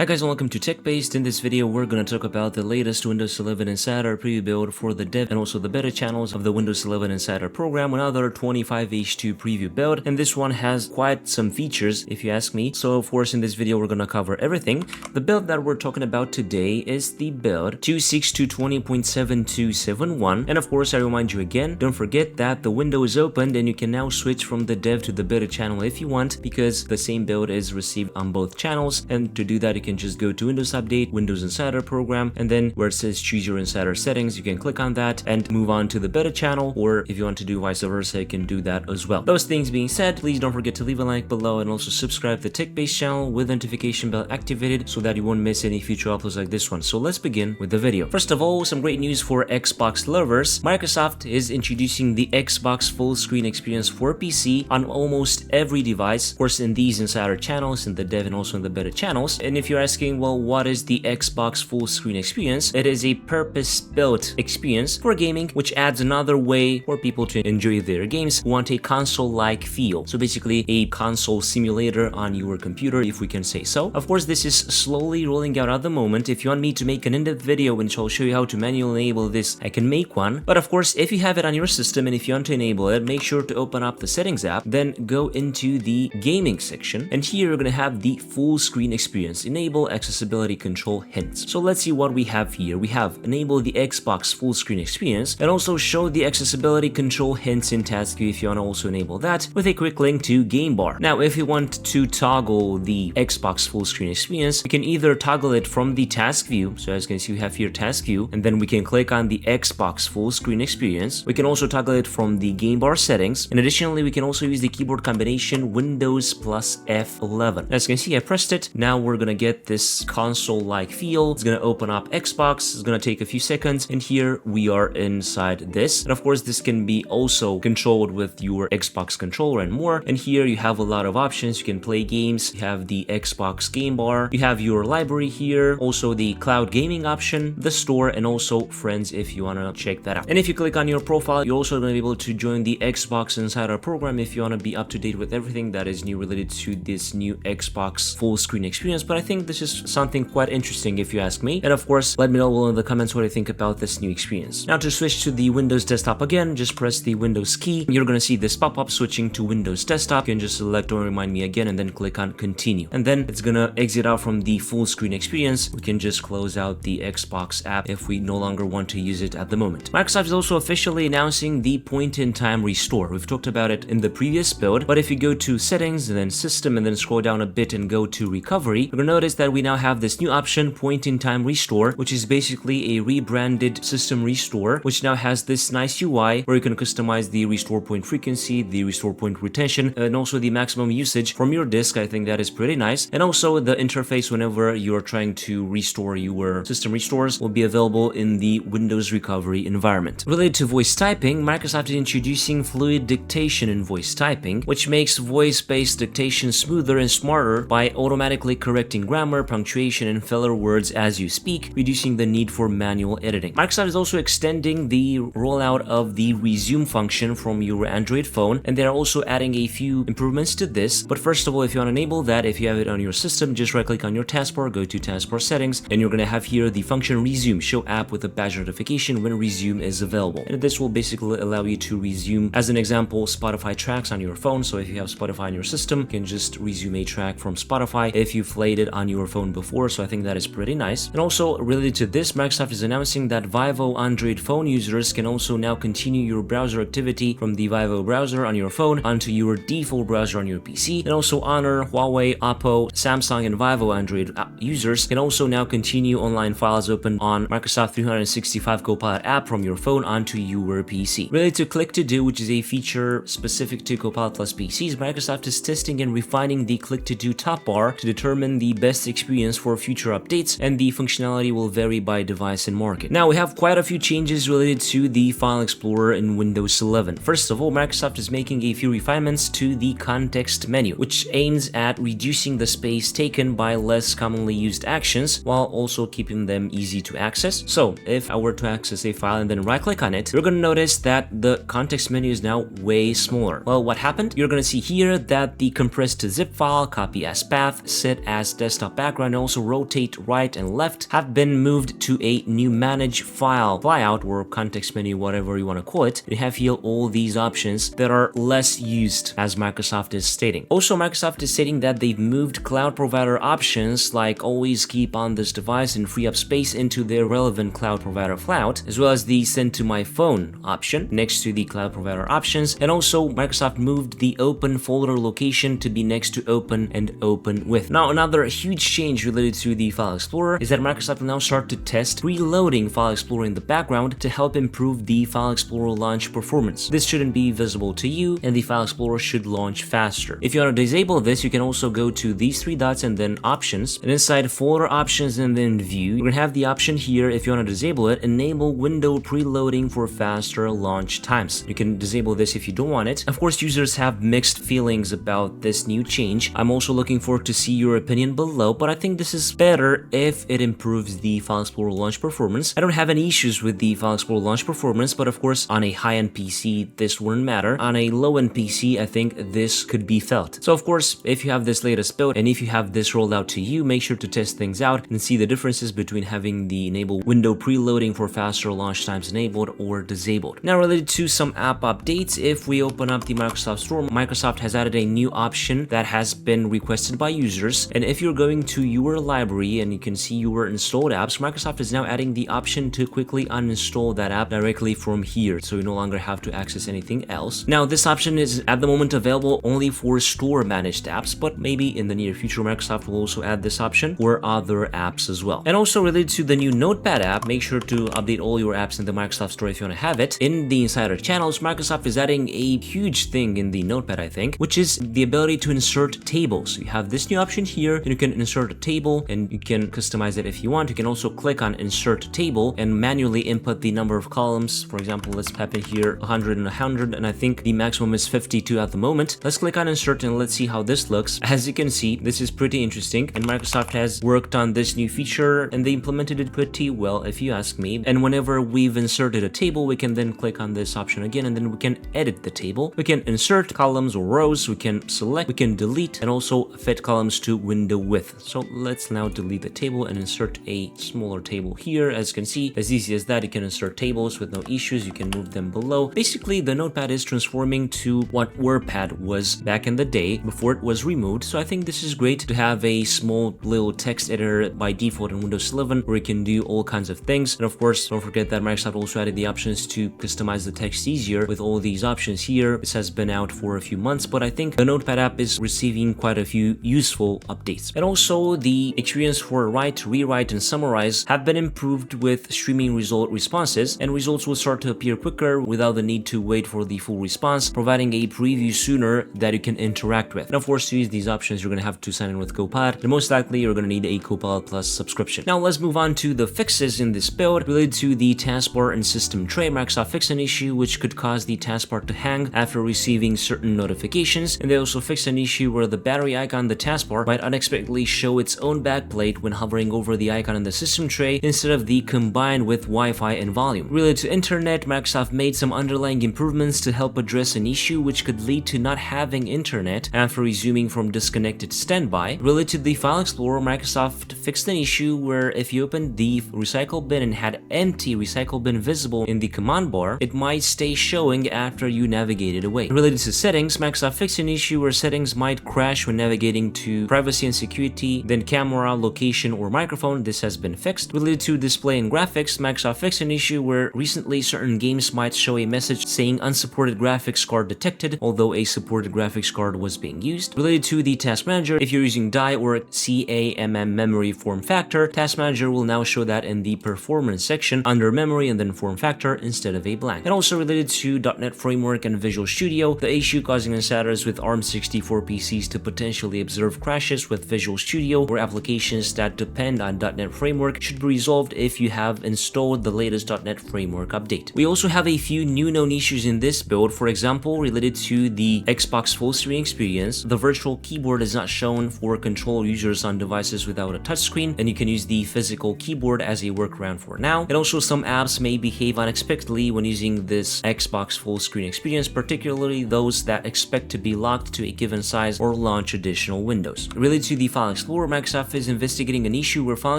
Hi guys and welcome to TechBased. In this video we're going to talk about the latest Windows 11 Insider preview build for the dev and also the beta channels of the Windows 11 Insider program, another 25H2 preview build, and this one has quite some features if you ask me. So of course in this video we're going to cover everything. The build that we're talking about today is the build 26220.7271, and of course I remind you again, don't forget that the window is opened and you can now switch from the dev to the beta channel if you want, because the same build is received on both channels. And to do that you can just go to Windows Update, Windows Insider program, and then where it says choose your Insider settings, you can click on that and move on to the beta channel, or if you want to do vice versa, you can do that as well. Those things being said, please don't forget to leave a like below and also subscribe to the TechBased channel with the notification bell activated so that you won't miss any future uploads like this one. So let's begin with the video. First of all, some great news for Xbox lovers. Microsoft is introducing the Xbox full screen experience for PC on almost every device, of course in these Insider channels, in the dev and also in the beta channels. And if you're asking, well, what is the Xbox full screen experience? It is a purpose-built experience for gaming, which adds another way for people to enjoy their games who want a console-like feel. So basically a console simulator on your computer, if we can say so. Of course, this is slowly rolling out at the moment. If you want me to make an in-depth video which I'll show you how to manually enable this, I can make one. But of course, if you have it on your system and if you want to enable it, make sure to open up the settings app, then go into the gaming section, and here you're going to have the full screen experience. Enable accessibility control hints. So let's see what we have here. We have enable the Xbox full screen experience and also show the accessibility control hints in task view if you want to also enable that with a quick link to game bar. Now if you want to toggle the Xbox full screen experience, you can either toggle it from the task view. So as you can see, we have here task view, and then we can click on the Xbox full screen experience. We can also toggle it from the game bar settings, and additionally we can also use the keyboard combination Windows plus F11. As you can see, I pressed it. Now we're gonna get this console-like feel. It's gonna open up Xbox. It's gonna take a few seconds, and here we are inside this. And of course, this can be also controlled with your Xbox controller and more. And here you have a lot of options. You can play games. You have the Xbox game bar. You have your library here. Also the cloud gaming option, the store, and also friends if you wanna check that out. And if you click on your profile, you're also gonna be able to join the Xbox Insider program if you wanna be up to date with everything that is new related to this new Xbox full screen experience. But I think this is something quite interesting if you ask me. And of course, let me know below in the comments what you think about this new experience. Now to switch to the Windows desktop again, just press the Windows key. You're gonna see this pop-up switching to Windows desktop. You can just select Don't Remind Me Again and then click on Continue. And then it's gonna exit out from the full screen experience. We can just close out the Xbox app if we no longer want to use it at the moment. Microsoft is also officially announcing the point-in-time restore. We've talked about it in the previous build, but if you go to Settings and then System and then scroll down a bit and go to Recovery, you're gonna notice that we now have this new option, point-in-time restore, which is basically a rebranded system restore, which now has this nice UI where you can customize the restore point frequency, the restore point retention, and also the maximum usage from your disk. I think that is pretty nice. And also the interface whenever you're trying to restore your system restores will be available in the Windows recovery environment. Related to voice typing, Microsoft is introducing fluid dictation in voice typing, which makes voice-based dictation smoother and smarter by automatically correcting grammar, punctuation, and filler words as you speak, reducing the need for manual editing. Microsoft is also extending the rollout of the resume function from your Android phone, and they're also adding a few improvements to this. But first of all, if you want to enable that, if you have it on your system, just right click on your taskbar, go to taskbar settings, and you're going to have here the function resume, show app with a badge notification when resume is available. And this will basically allow you to resume, as an example, Spotify tracks on your phone. So if you have Spotify on your system, you can just resume a track from Spotify if you've played it on your phone before. So I think that is pretty nice. And also related to this, Microsoft is announcing that Vivo Android phone users can also now continue your browser activity from the Vivo browser on your phone onto your default browser on your PC. And also Honor, Huawei, Oppo, Samsung, and Vivo Android users can also now continue online files open on Microsoft 365 Copilot app from your phone onto your PC. Related to Click to Do, which is a feature specific to Copilot Plus PCs, Microsoft is testing and refining the Click to Do top bar to determine the best experience for future updates, and the functionality will vary by device and market. Now we have quite a few changes related to the File Explorer in Windows 11. First of all, Microsoft is making a few refinements to the context menu, which aims at reducing the space taken by less commonly used actions while also keeping them easy to access. So if I were to access a file and then right click on it, you're going to notice that the context menu is now way smaller. Well, what happened? You're going to see here that the compressed zip file, copy as path, set as desktop Microsoft background and also rotate right and left have been moved to a new manage file flyout or context menu, whatever you want to call it. You have here all these options that are less used, as Microsoft is stating. Also, Microsoft is stating that they've moved cloud provider options like always keep on this device and free up space into their relevant cloud provider flyout, as well as the send to my phone option next to the cloud provider options. And also Microsoft moved the open folder location to be next to open and open with. Now, another huge change related to the File Explorer is that Microsoft will now start to test preloading File Explorer in the background to help improve the File Explorer launch performance. This shouldn't be visible to you and the File Explorer should launch faster. If you want to disable this, you can also go to these three dots and then options, and inside folder options and then view, you're gonna have the option here, if you want to disable it, enable window preloading for faster launch times. You can disable this if you don't want it. Of course, users have mixed feelings about this new change. I'm also looking forward to see your opinion below, but I think this is better if it improves the File Explorer launch performance. I don't have any issues with the File Explorer launch performance, but of course on a high-end PC this wouldn't matter. On a low-end PC, I think this could be felt. So of course, if you have this latest build and if you have this rolled out to you, make sure to test things out and see the differences between having the enable window preloading for faster launch times enabled or disabled. Now, related to some app updates, if we open up the Microsoft Store, Microsoft has added a new option that has been requested by users. And if you're going to your library and you can see your installed apps, Microsoft is now adding the option to quickly uninstall that app directly from here, so you no longer have to access anything else. Now, this option is at the moment available only for store managed apps, but maybe in the near future Microsoft will also add this option for other apps as well. And also related to the new Notepad app, make sure to update all your apps in the Microsoft Store if you want to have it. In the insider channels, Microsoft is adding a huge thing in the Notepad, I think, which is the ability to insert tables. You have this new option here, and you can insert a table and you can customize it if you want. You can also click on insert table and manually input the number of columns. For example, let's type in here 100 and 100, and I think the maximum is 52 at the moment. Let's click on insert and let's see how this looks. As you can see, this is pretty interesting, and Microsoft has worked on this new feature and they implemented it pretty well if you ask me. And whenever we've inserted a table, we can then click on this option again and then we can edit the table. We can insert columns or rows, we can select, we can delete, and also fit columns to window width. So let's now delete the table and insert a smaller table here. As you can see, as easy as that, you can insert tables with no issues. You can move them below. Basically, the Notepad is transforming to what WordPad was back in the day before it was removed. So I think this is great to have a small little text editor by default in Windows 11 where you can do all kinds of things. And of course, don't forget that Microsoft also added the options to customize the text easier with all these options here. This has been out for a few months, but I think the Notepad app is receiving quite a few useful updates. And also the experience for write, rewrite, and summarize have been improved with streaming result responses, and results will start to appear quicker without the need to wait for the full response, providing a preview sooner that you can interact with. And of course, to use these options, you're going to have to sign in with Copilot, and most likely you're going to need a Copilot Plus subscription. Now let's move on to the fixes in this build related to the taskbar and system tray. Microsoft fixed an issue which could cause the taskbar to hang after receiving certain notifications, and they also fixed an issue where the battery icon on the taskbar might unexpectedly show its own backplate when hovering over the icon in the system tray instead of the combined with Wi-Fi and volume. Related to internet, Microsoft made some underlying improvements to help address an issue which could lead to not having internet after resuming from disconnected standby. Related to the File Explorer, Microsoft fixed an issue where if you opened the recycle bin and had empty recycle bin visible in the command bar, it might stay showing after you navigated away. Related to settings, Microsoft fixed an issue where settings might crash when navigating to privacy and security, then camera, location, or microphone. This has been fixed. Related to display and graphics, Microsoft fixed an issue where recently certain games might show a message saying unsupported graphics card detected, although a supported graphics card was being used. Related to the Task Manager, if you're using DI or CAMM memory form factor, Task Manager will now show that in the performance section under memory and then form factor instead of a blank. And also related to .NET Framework and Visual Studio, the issue causing insiders with ARM64 PCs to potentially observe crashes with Visual Studio or applications that depend on .NET Framework should be resolved if you have installed the latest .NET Framework update. We also have a few new known issues in this build. For example, related to the Xbox full screen experience, the virtual keyboard is not shown for control users on devices without a touchscreen, and you can use the physical keyboard as a workaround for now. And also some apps may behave unexpectedly when using this Xbox full screen experience, particularly those that expect to be locked to a given size or launch additional windows. Related to the File Explorer, Microsoft is investigating an issue where File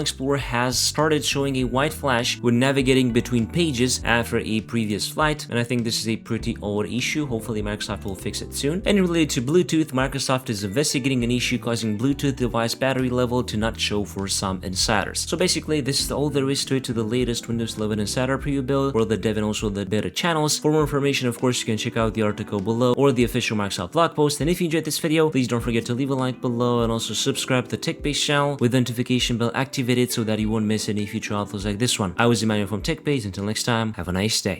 Explorer has started showing a white flash when navigating between pages after a previous flight, and I think this is a pretty old issue. Hopefully Microsoft will fix it soon. And related to Bluetooth, Microsoft is investigating an issue causing Bluetooth device battery level to not show for some insiders. So basically, this is all there is to it to the latest Windows 11 Insider Preview build for the dev and also the beta channels. For more information, of course, you can check out the article below or the official Microsoft blog post. And if you enjoyed this video, please don't forget to leave a like below and also subscribe to the TechBased channel with the notification bell activated so that you won't miss any future uploads like this one. I was Emmanuel from TechBased. Until next time, have a nice day.